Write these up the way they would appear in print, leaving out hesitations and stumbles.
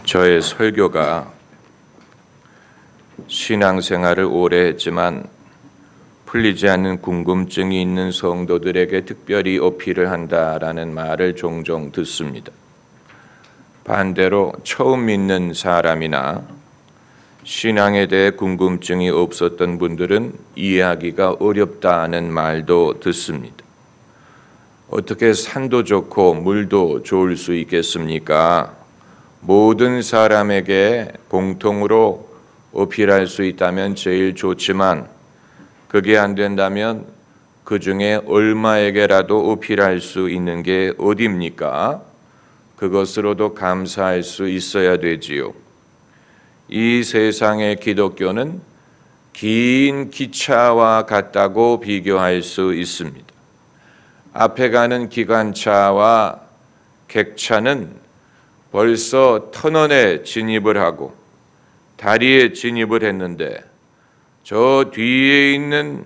저의 설교가 신앙생활을 오래 했지만 풀리지 않는 궁금증이 있는 성도들에게 특별히 어필을 한다라는 말을 종종 듣습니다. 반대로 처음 믿는 사람이나 신앙에 대해 궁금증이 없었던 분들은 이해하기가 어렵다는 말도 듣습니다. 어떻게 산도 좋고 물도 좋을 수 있겠습니까? 모든 사람에게 공통으로 어필할 수 있다면 제일 좋지만 그게 안 된다면 그 중에 얼마에게라도 어필할 수 있는 게 어디입니까? 그것으로도 감사할 수 있어야 되지요. 이 세상의 기독교는 긴 기차와 같다고 비교할 수 있습니다. 앞에 가는 기관차와 객차는 벌써 터널에 진입을 하고 다리에 진입을 했는데 저 뒤에 있는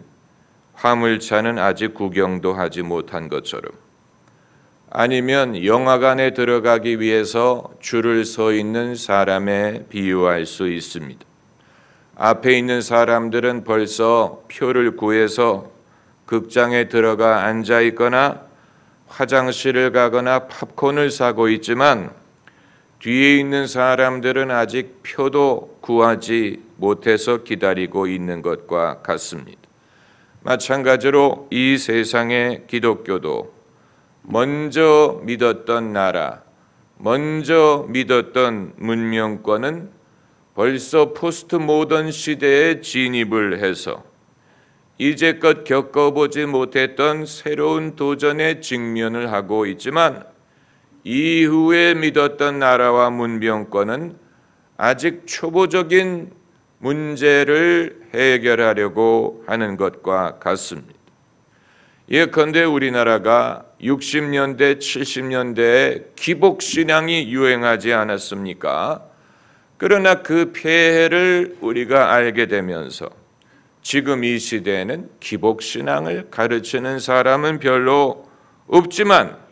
화물차는 아직 구경도 하지 못한 것처럼, 아니면 영화관에 들어가기 위해서 줄을 서 있는 사람에 비유할 수 있습니다. 앞에 있는 사람들은 벌써 표를 구해서 극장에 들어가 앉아 있거나 화장실을 가거나 팝콘을 사고 있지만 뒤에 있는 사람들은 아직 표도 구하지 못해서 기다리고 있는 것과 같습니다. 마찬가지로 이 세상의 기독교도 먼저 믿었던 나라, 먼저 믿었던 문명권은 벌써 포스트 모던 시대에 진입을 해서 이제껏 겪어보지 못했던 새로운 도전에 직면을 하고 있지만, 이후에 믿었던 나라와 문명권은 아직 초보적인 문제를 해결하려고 하는 것과 같습니다. 예컨대 우리나라가 60년대, 70년대에 기복신앙이 유행하지 않았습니까? 그러나 그 폐해를 우리가 알게 되면서 지금 이 시대에는 기복신앙을 가르치는 사람은 별로 없지만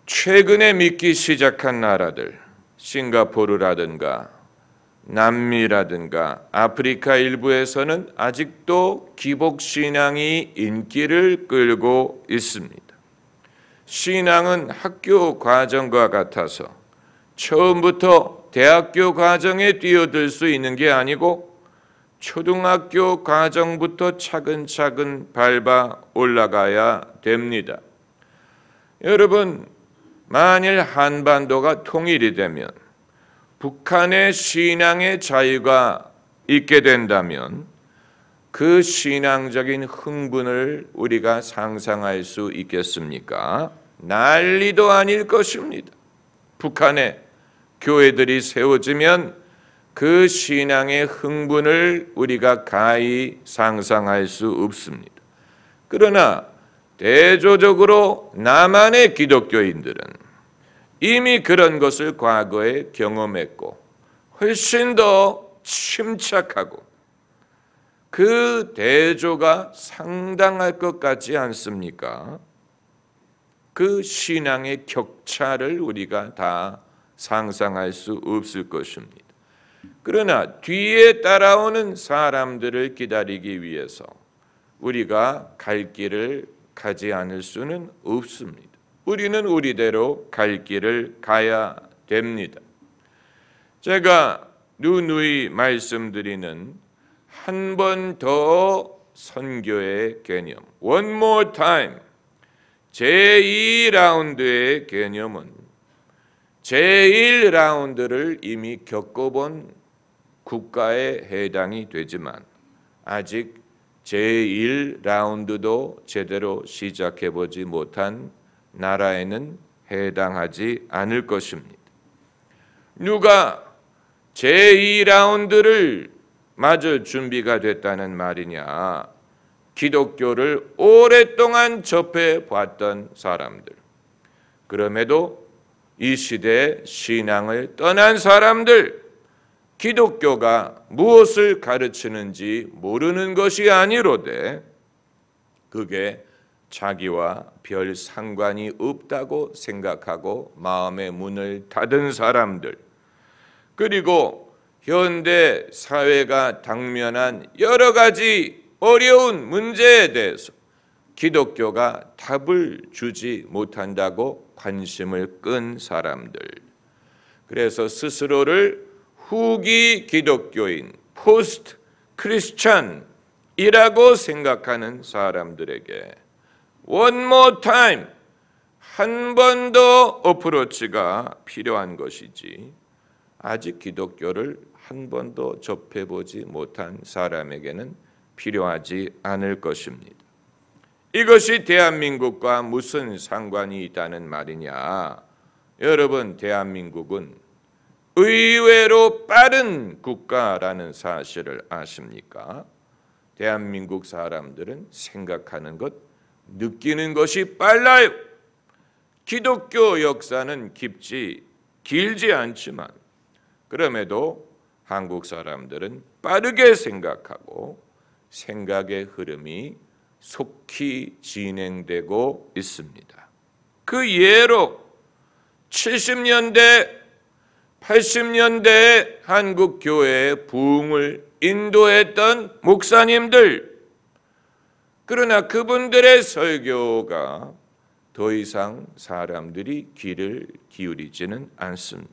최근에 믿기 시작한 나라들, 싱가포르라든가 남미라든가 아프리카 일부에서는 아직도 기복신앙이 인기를 끌고 있습니다. 신앙은 학교 과정과 같아서 처음부터 대학교 과정에 뛰어들 수 있는 게 아니고 초등학교 과정부터 차근차근 밟아 올라가야 됩니다. 여러분, 만일 한반도가 통일이 되면 북한의 신앙의 자유가 있게 된다면 그 신앙적인 흥분을 우리가 상상할 수 있겠습니까? 난리도 아닐 것입니다. 북한에 교회들이 세워지면 그 신앙의 흥분을 우리가 가히 상상할 수 없습니다. 그러나 대조적으로 남한의 기독교인들은 이미 그런 것을 과거에 경험했고 훨씬 더 침착하고 그 대조가 상당할 것 같지 않습니까? 그 신앙의 격차를 우리가 다 상상할 수 없을 것입니다. 그러나 뒤에 따라오는 사람들을 기다리기 위해서 우리가 갈 길을 가지 않을 수는 없습니다. 우리는 우리대로 갈 길을 가야 됩니다. 제가 누누이 말씀드리는 한 번 더 선교의 개념, one more time, 제2라운드의 개념은 제1라운드를 이미 겪어본 국가에 해당이 되지만 아직 제1라운드도 제대로 시작해보지 못한 나라에는 해당하지 않을 것입니다. 누가 제2라운드를 맞을 준비가 됐다는 말이냐? 기독교를 오랫동안 접해봤던 사람들, 그럼에도 이 시대에 신앙을 떠난 사람들, 기독교가 무엇을 가르치는지 모르는 것이 아니로되 그게 자기와 별 상관이 없다고 생각하고 마음의 문을 닫은 사람들, 그리고 현대 사회가 당면한 여러 가지 어려운 문제에 대해서 기독교가 답을 주지 못한다고 관심을 끈 사람들, 그래서 스스로를 후기 기독교인, 포스트 크리스찬이라고 생각하는 사람들에게 one more time, 한 번 더 어프로치가 필요한 것이지, 아직 기독교를 한 번도 접해보지 못한 사람에게는 필요하지 않을 것입니다. 이것이 대한민국과 무슨 상관이 있다는 말이냐? 여러분, 대한민국은 의외로 빠른 국가라는 사실을 아십니까? 대한민국 사람들은 생각하는 것, 느끼는 것이 빨라요. 기독교 역사는 길지 않지만 그럼에도 한국 사람들은 빠르게 생각하고 생각의 흐름이 속히 진행되고 있습니다. 그 예로 70년대, 80년대 한국 교회의 부흥을 인도했던 목사님들, 그러나 그분들의 설교가 더 이상 사람들이 귀를 기울이지는 않습니다.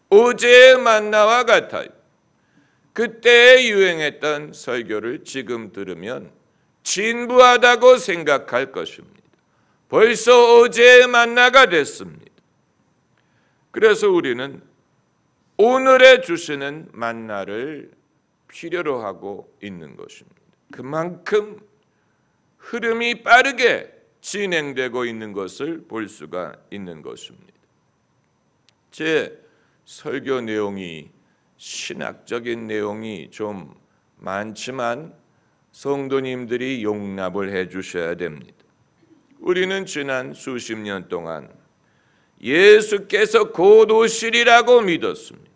어제의 만나와 같아요. 그때 유행했던 설교를 지금 들으면 진부하다고 생각할 것입니다. 벌써 어제의 만나가 됐습니다. 그래서 우리는 오늘에 주시는 만나를 필요로 하고 있는 것입니다. 그만큼 흐름이 빠르게 진행되고 있는 것을 볼 수가 있는 것입니다. 제 설교 내용이 신학적인 내용이 좀 많지만 성도님들이 용납을 해 주셔야 됩니다. 우리는 지난 수십 년 동안 예수께서 곧 오시리라고 믿었습니다.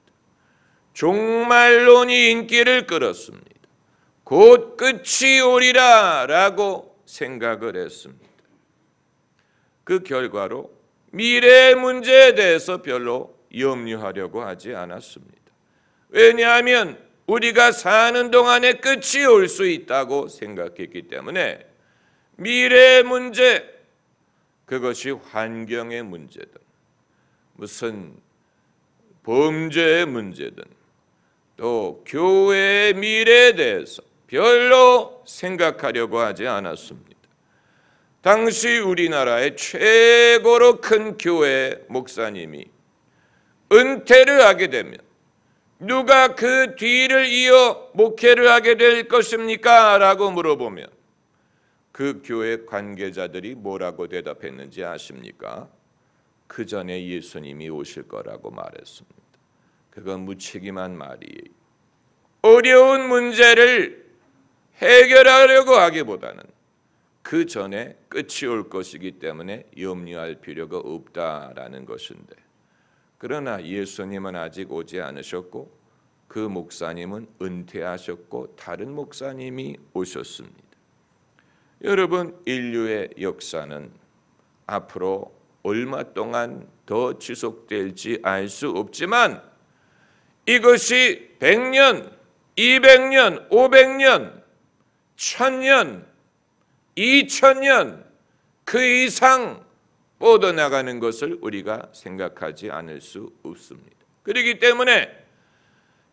종말론이 인기를 끌었습니다. 곧 끝이 오리라 라고 생각을 했습니다. 그 결과로 미래의 문제에 대해서 별로 염려하려고 하지 않았습니다. 왜냐하면 우리가 사는 동안에 끝이 올 수 있다고 생각했기 때문에 미래의 문제, 그것이 환경의 문제든 무슨 범죄의 문제든 또 교회의 미래에 대해서 별로 생각하려고 하지 않았습니다. 당시 우리나라의 최고로 큰 교회 목사님이 은퇴를 하게 되면 누가 그 뒤를 이어 목회를 하게 될 것입니까? 라고 물어보면 그 교회 관계자들이 뭐라고 대답했는지 아십니까? 그 전에 예수님이 오실 거라고 말했습니다. 그건 무책임한 말이에요. 어려운 문제를 해결하려고 하기보다는 그 전에 끝이 올 것이기 때문에 염려할 필요가 없다라는 것인데, 그러나 예수님은 아직 오지 않으셨고 그 목사님은 은퇴하셨고 다른 목사님이 오셨습니다. 여러분, 인류의 역사는 앞으로 얼마 동안 더 지속될지 알 수 없지만 이것이 100년, 200년, 500년, 1000년, 2000년 그 이상 뻗어나가는 것을 우리가 생각하지 않을 수 없습니다. 그렇기 때문에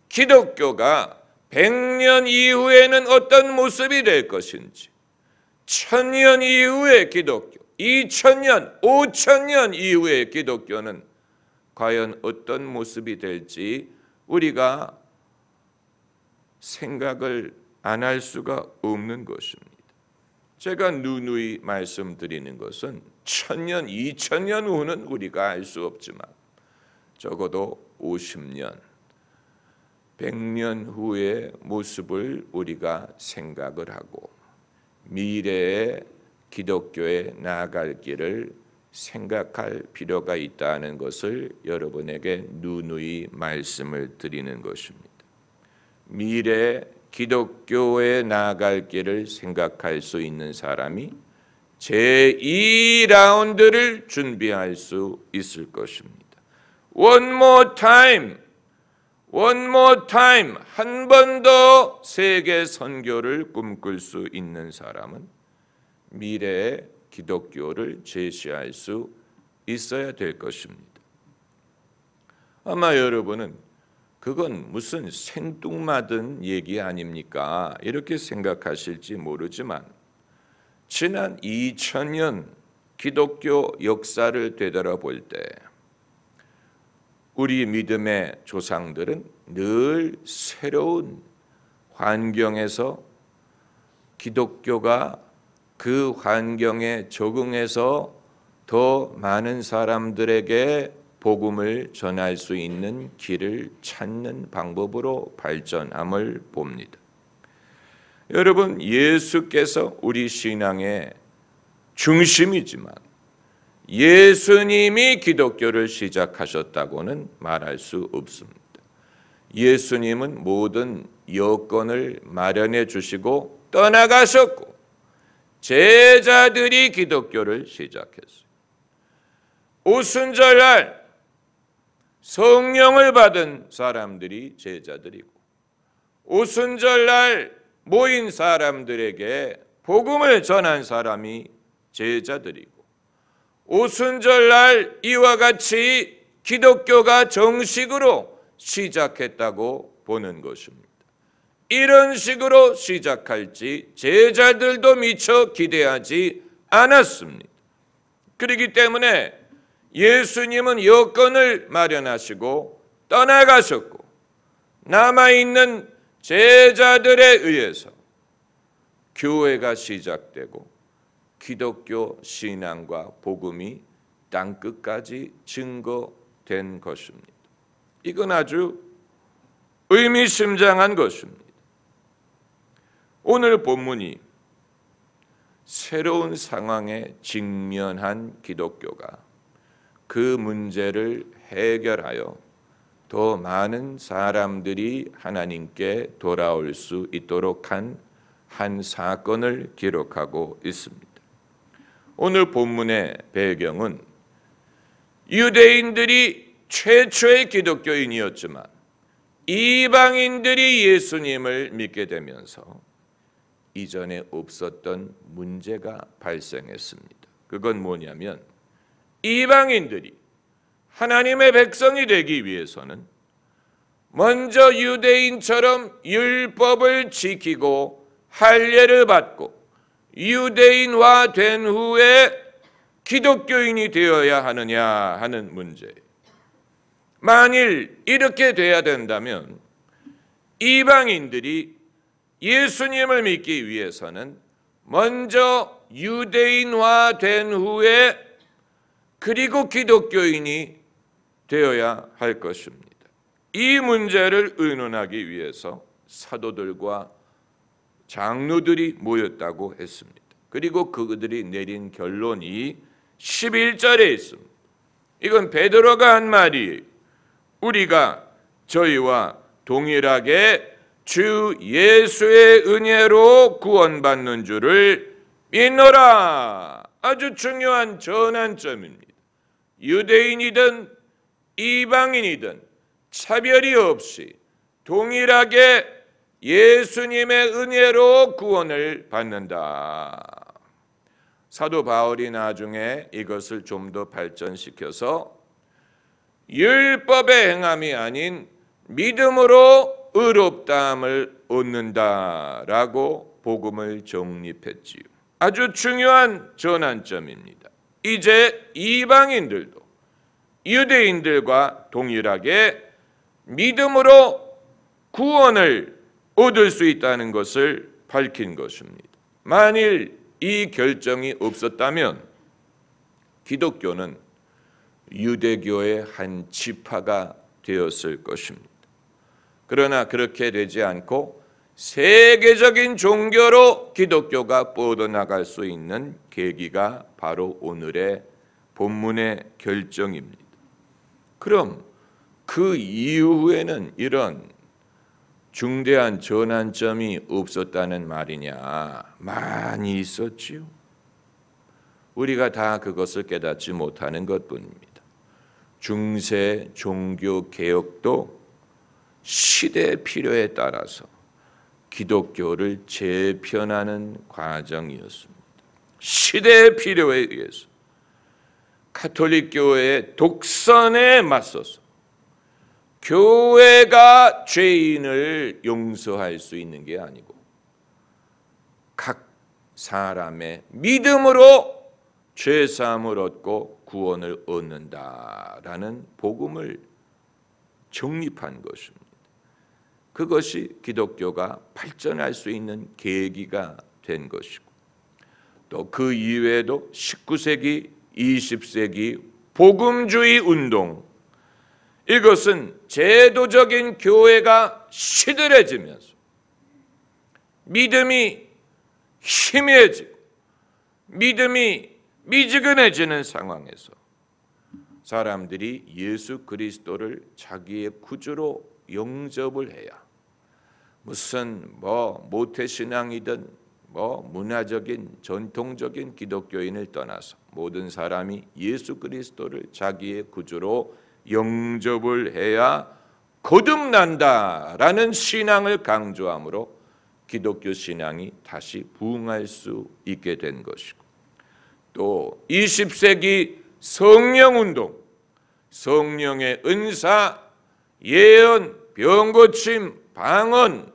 기독교가 100년 이후에는 어떤 모습이 될 것인지, 1000년 이후의 기독교, 2000년, 5000년 이후의 기독교는 과연 어떤 모습이 될지 우리가 생각을 안 할 수가 없는 것입니다. 제가 누누이 말씀드리는 것은 1000년, 2000년 후는 우리가 알 수 없지만 적어도 50년, 100년 후의 모습을 우리가 생각을 하고 미래의 기독교에 나아갈 길을 생각할 필요가 있다는 것을 여러분에게 누누이 말씀을 드리는 것입니다. 미래 기독교에 나아갈 길을 생각할 수 있는 사람이 제2라운드를 준비할 수 있을 것입니다. One more time, one more time, 한 번 더 세계 선교를 꿈꿀 수 있는 사람은 미래의 기독교를 제시할 수 있어야 될 것입니다. 아마 여러분은 그건 무슨 생뚱맞은 얘기 아닙니까? 이렇게 생각하실지 모르지만 지난 2000년 기독교 역사를 되돌아볼 때 우리 믿음의 조상들은 늘 새로운 환경에서 기독교가 그 환경에 적응해서 더 많은 사람들에게 복음을 전할 수 있는 길을 찾는 방법으로 발전함을 봅니다. 여러분, 예수께서 우리 신앙의 중심이지만 예수님이 기독교를 시작하셨다고는 말할 수 없습니다. 예수님은 모든 여건을 마련해 주시고 떠나가셨고 제자들이 기독교를 시작했어요. 오순절날 성령을 받은 사람들이 제자들이고 오순절날 모인 사람들에게 복음을 전한 사람이 제자들이고 오순절날 이와 같이 기독교가 정식으로 시작했다고 보는 것입니다. 이런 식으로 시작할지 제자들도 미처 기대하지 않았습니다. 그렇기 때문에 예수님은 여건을 마련하시고 떠나가셨고 남아있는 제자들에 의해서 교회가 시작되고 기독교 신앙과 복음이 땅끝까지 증거된 것입니다. 이건 아주 의미심장한 것입니다. 오늘 본문이 새로운 상황에 직면한 기독교가 그 문제를 해결하여 더 많은 사람들이 하나님께 돌아올 수 있도록 한 사건을 기록하고 있습니다. 오늘 본문의 배경은 유대인들이 최초의 기독교인이었지만 이방인들이 예수님을 믿게 되면서 이전에 없었던 문제가 발생했습니다. 그건 뭐냐면 이방인들이 하나님의 백성이 되기 위해서는 먼저 유대인처럼 율법을 지키고 할례를 받고 유대인화 된 후에 기독교인이 되어야 하느냐 하는 문제. 만일 이렇게 돼야 된다면 이방인들이 예수님을 믿기 위해서는 먼저 유대인화 된 후에 그리고 기독교인이 되어야 할 것입니다. 이 문제를 의논하기 위해서 사도들과 장로들이 모였다고 했습니다. 그리고 그들이 내린 결론이 11절에 있습니다. 이건 베드로가 한 말이에요. 우리가 저희와 동일하게 주 예수의 은혜로 구원받는 줄을 믿노라. 아주 중요한 전환점입니다. 유대인이든 이방인이든 차별이 없이 동일하게 예수님의 은혜로 구원을 받는다. 사도 바울이 나중에 이것을 좀 더 발전시켜서 율법의 행함이 아닌 믿음으로 의롭다함을 얻는다라고 복음을 정립했지요. 아주 중요한 전환점입니다. 이제 이방인들도 유대인들과 동일하게 믿음으로 구원을 얻을 수 있다는 것을 밝힌 것입니다. 만일 이 결정이 없었다면 기독교는 유대교의 한 지파가 되었을 것입니다. 그러나 그렇게 되지 않고 세계적인 종교로 기독교가 뻗어나갈 수 있는 계기가 바로 오늘의 본문의 결정입니다. 그럼 그 이후에는 이런 중대한 전환점이 없었다는 말이냐? 많이 있었지요. 우리가 다 그것을 깨닫지 못하는 것뿐입니다. 중세 종교 개혁도 시대의 필요에 따라서 기독교를 재편하는 과정이었습니다. 시대의 필요에 의해서 가톨릭 교회의 독선에 맞서서 교회가 죄인을 용서할 수 있는 게 아니고 각 사람의 믿음으로 죄사함을 얻고 구원을 얻는다라는 복음을 정립한 것입니다. 그것이 기독교가 발전할 수 있는 계기가 된 것이고, 또 그 이외에도 19세기, 20세기 복음주의 운동, 이것은 제도적인 교회가 시들해지면서 믿음이 희미해지고 믿음이 미지근해지는 상황에서 사람들이 예수 그리스도를 자기의 구주로 영접을 해야 무슨 모태신앙이든 문화적인 전통적인 기독교인을 떠나서 모든 사람이 예수 그리스도를 자기의 구주로 영접을 해야 거듭난다라는 신앙을 강조하므로 기독교 신앙이 다시 부흥할 수 있게 된 것이고, 또 20세기 성령운동, 성령의 은사, 예언, 병고침, 방언,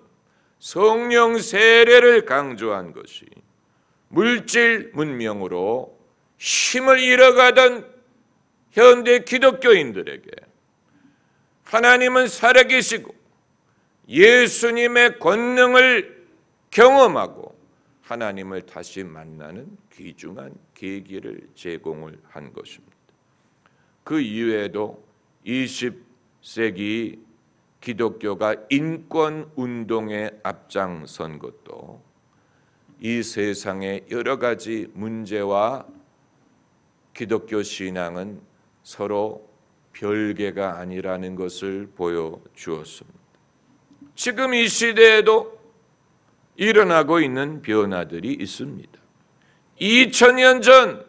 성령 세례를 강조한 것이 물질 문명으로 힘을 잃어가던 현대 기독교인들에게 하나님은 살아계시고 예수님의 권능을 경험하고 하나님을 다시 만나는 귀중한 계기를 제공을 한 것입니다. 그 이외에도 20세기 기독교가 인권운동에 앞장선 것도 이 세상의 여러 가지 문제와 기독교 신앙은 서로 별개가 아니라는 것을 보여주었습니다. 지금 이 시대에도 일어나고 있는 변화들이 있습니다. 2000년 전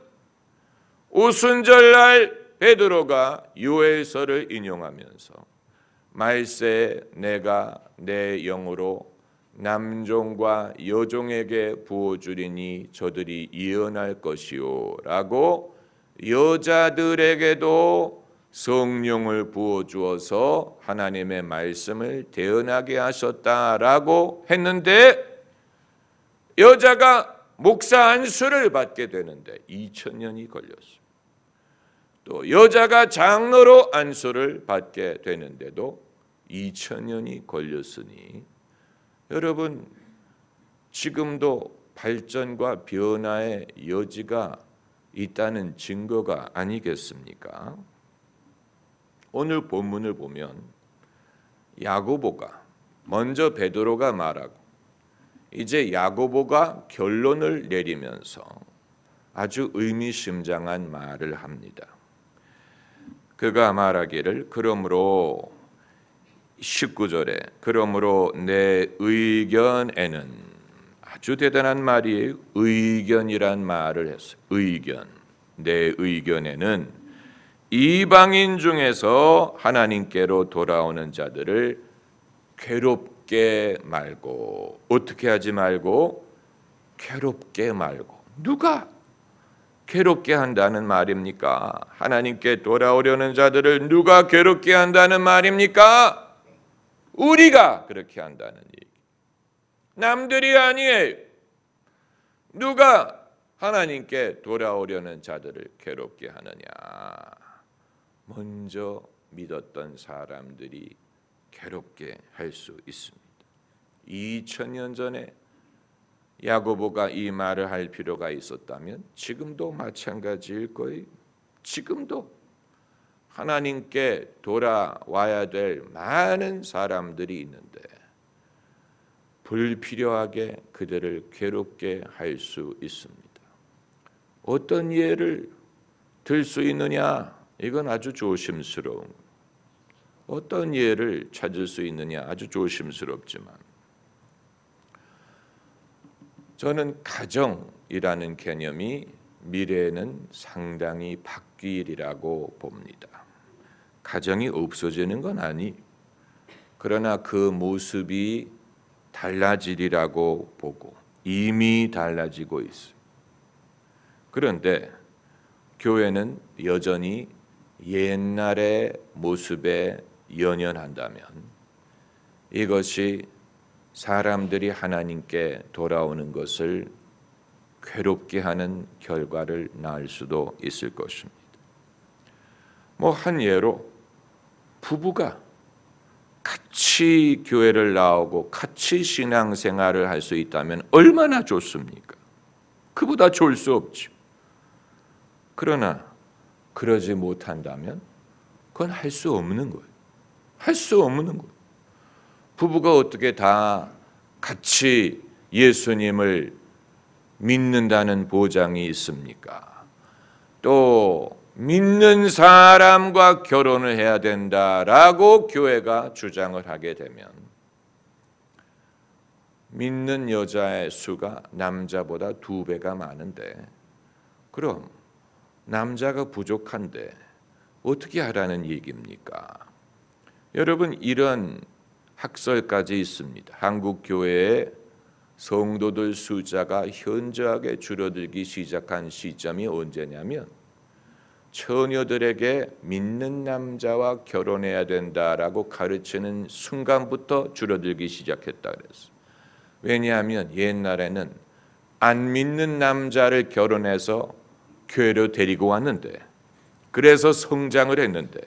오순절날 베드로가 요엘서를 인용하면서 말세 내가 내 영으로 남종과 여종에게 부어주리니 저들이 예언할 것이요 라고 여자들에게도 성령을 부어주어서 하나님의 말씀을 대언하게 하셨다라고 했는데, 여자가 목사 안수를 받게 되는데 2000년이 걸렸어요. 또 여자가 장로로 안수를 받게 되는데도 2000년이 걸렸으니, 여러분 지금도 발전과 변화의 여지가 있다는 증거가 아니겠습니까? 오늘 본문을 보면 야고보가 먼저 베드로가 말하고 이제 야고보가 결론을 내리면서 아주 의미심장한 말을 합니다. 그가 말하기를, 그러므로 19절에 그러므로 내 의견에는, 아주 대단한 말이에요. 의견이란 말을 했어요. 의견. 내 의견에는 이방인 중에서 하나님께로 돌아오는 자들을 괴롭게 말고, 어떻게 하지 말고? 괴롭게 말고. 누가 괴롭게 한다는 말입니까? 하나님께 돌아오려는 자들을 누가 괴롭게 한다는 말입니까? 우리가 그렇게 한다는 얘기. 남들이 아니에요. 누가 하나님께 돌아오려는 자들을 괴롭게 하느냐? 먼저 믿었던 사람들이 괴롭게 할 수 있습니다. 2000년 전에 야고보가 이 말을 할 필요가 있었다면 지금도 마찬가지일 거예요. 지금도 하나님께 돌아와야 될 많은 사람들이 있는데 불필요하게 그들을 괴롭게 할 수 있습니다. 어떤 예를 들 수 있느냐? 이건 아주 조심스러운 거예요. 어떤 예를 찾을 수 있느냐? 아주 조심스럽지만, 저는 가정이라는 개념이 미래는 상당히 바뀌리라고 봅니다. 가정이 없어지는 건 아니, 그러나 그 모습이 달라지리라고 보고 이미 달라지고 있어요. 그런데 교회는 여전히 옛날의 모습에 연연한다면 이것이 사람들이 하나님께 돌아오는 것을 괴롭게 하는 결과를 낳을 수도 있을 것입니다. 한 예로 부부가 같이 교회를 나오고 같이 신앙생활을 할 수 있다면 얼마나 좋습니까? 그보다 좋을 수 없죠. 그러나 그러지 못한다면 그건 할 수 없는 거예요. 할 수 없는 거예요. 부부가 어떻게 다 같이 예수님을 믿는다는 보장이 있습니까? 또 믿는 사람과 결혼을 해야 된다라고 교회가 주장을 하게 되면 믿는 여자의 수가 남자보다 2배가 많은데 그럼 남자가 부족한데 어떻게 하라는 얘기입니까? 여러분, 이런 학설까지 있습니다. 한국 교회의 성도들 숫자가 현저하게 줄어들기 시작한 시점이 언제냐면 처녀들에게 믿는 남자와 결혼해야 된다라고 가르치는 순간부터 줄어들기 시작했다 그랬어요. 왜냐하면 옛날에는 안 믿는 남자를 결혼해서 교회로 데리고 왔는데 그래서 성장을 했는데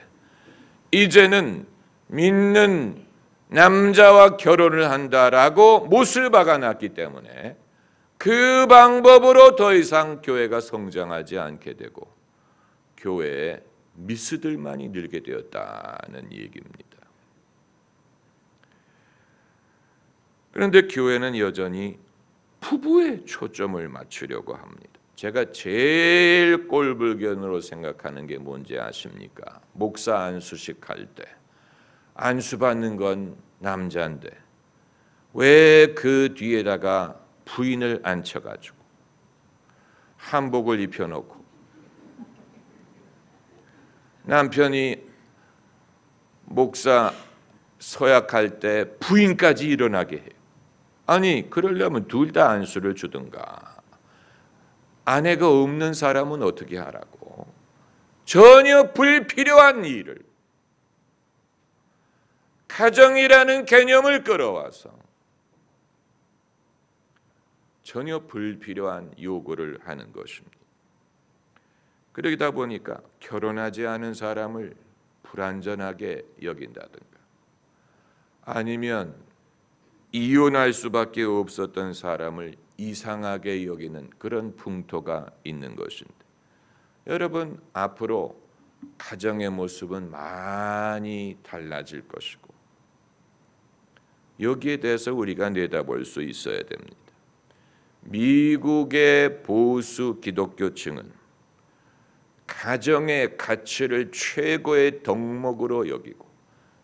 이제는 믿는 남자와 결혼을 한다라고 못을 박아놨기 때문에 그 방법으로 더 이상 교회가 성장하지 않게 되고 교회에 미스들만이 늘게 되었다는 얘기입니다. 그런데 교회는 여전히 부부에 초점을 맞추려고 합니다. 제가 제일 꼴불견으로 생각하는 게 뭔지 아십니까? 목사 안수식 할 때 안수 받는 건 남자인데 왜 그 뒤에다가 부인을 앉혀가지고 한복을 입혀놓고 남편이 목사 서약할 때 부인까지 일어나게 해요. 아니, 그러려면 둘 다 안수를 주든가. 아내가 없는 사람은 어떻게 하라고. 전혀 불필요한 일을 가정이라는 개념을 끌어와서 전혀 불필요한 요구를 하는 것입니다. 그러다 보니까 결혼하지 않은 사람을 불완전하게 여긴다든가 아니면 이혼할 수밖에 없었던 사람을 이상하게 여기는 그런 풍토가 있는 것인데 여러분, 앞으로 가정의 모습은 많이 달라질 것이고 여기에 대해서 우리가 내다볼 수 있어야 됩니다. 미국의 보수 기독교층은 가정의 가치를 최고의 덕목으로 여기고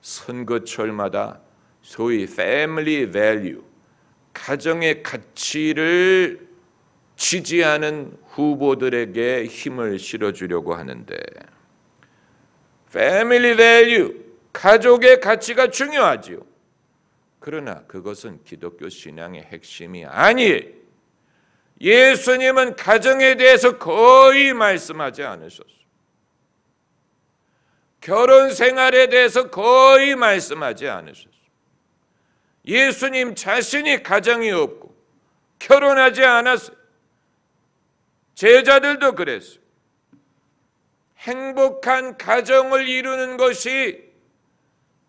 선거철마다 소위 family value, 가정의 가치를 지지하는 후보들에게 힘을 실어주려고 하는데 family value, 가족의 가치가 중요하지요. 그러나 그것은 기독교 신앙의 핵심이 아니에요. 예수님은 가정에 대해서 거의 말씀하지 않으셨어요. 결혼 생활에 대해서 거의 말씀하지 않으셨어요. 예수님 자신이 가정이 없고 결혼하지 않았어요. 제자들도 그랬어요. 행복한 가정을 이루는 것이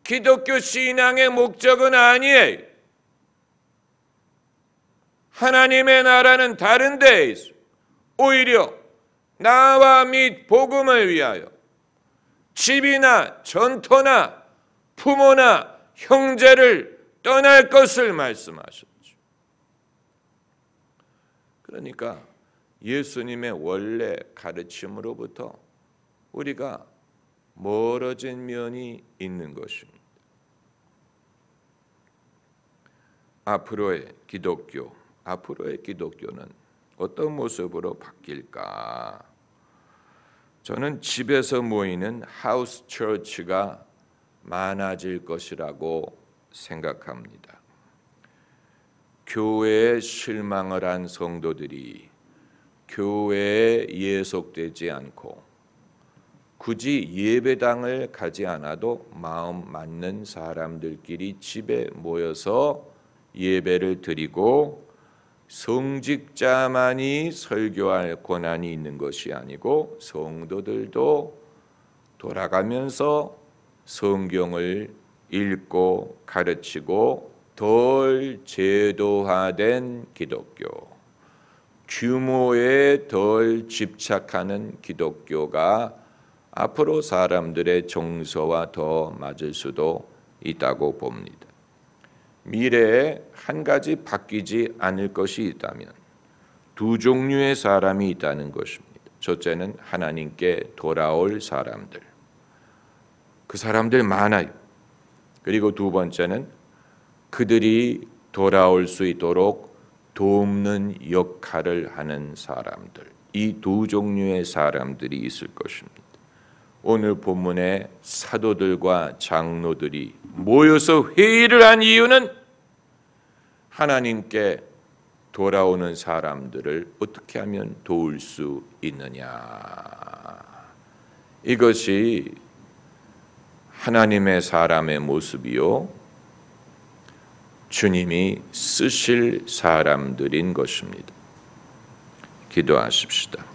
기독교 신앙의 목적은 아니에요. 하나님의 나라는 다른 데에 있어요. 오히려 나와 및 복음을 위하여 집이나 전토나 부모나 형제를 떠날 것을 말씀하셨죠. 그러니까 예수님의 원래 가르침으로부터 우리가 멀어진 면이 있는 것입니다. 앞으로의 기독교는 어떤 모습으로 바뀔까? 저는 집에서 모이는 하우스 처치가 많아질 것이라고 생각합니다. 교회에 실망을 한 성도들이 교회에 예속되지 않고 굳이 예배당을 가지 않아도 마음 맞는 사람들끼리 집에 모여서 예배를 드리고 성직자만이 설교할 권한이 있는 것이 아니고 성도들도 돌아가면서 성경을 읽고 가르치고 덜 제도화된 기독교, 규모에 덜 집착하는 기독교가 앞으로 사람들의 정서와 더 맞을 수도 있다고 봅니다. 미래에 한 가지 바뀌지 않을 것이 있다면 두 종류의 사람이 있다는 것입니다. 첫째는 하나님께 돌아올 사람들. 그 사람들 많아요. 그리고 두 번째는 그들이 돌아올 수 있도록 돕는 역할을 하는 사람들. 이 두 종류의 사람들이 있을 것입니다. 오늘 본문의 사도들과 장로들이 모여서 회의를 한 이유는 하나님께 돌아오는 사람들을 어떻게 하면 도울 수 있느냐. 이것이 하나님의 사람의 모습이요, 주님이 쓰실 사람들인 것입니다. 기도하십시다.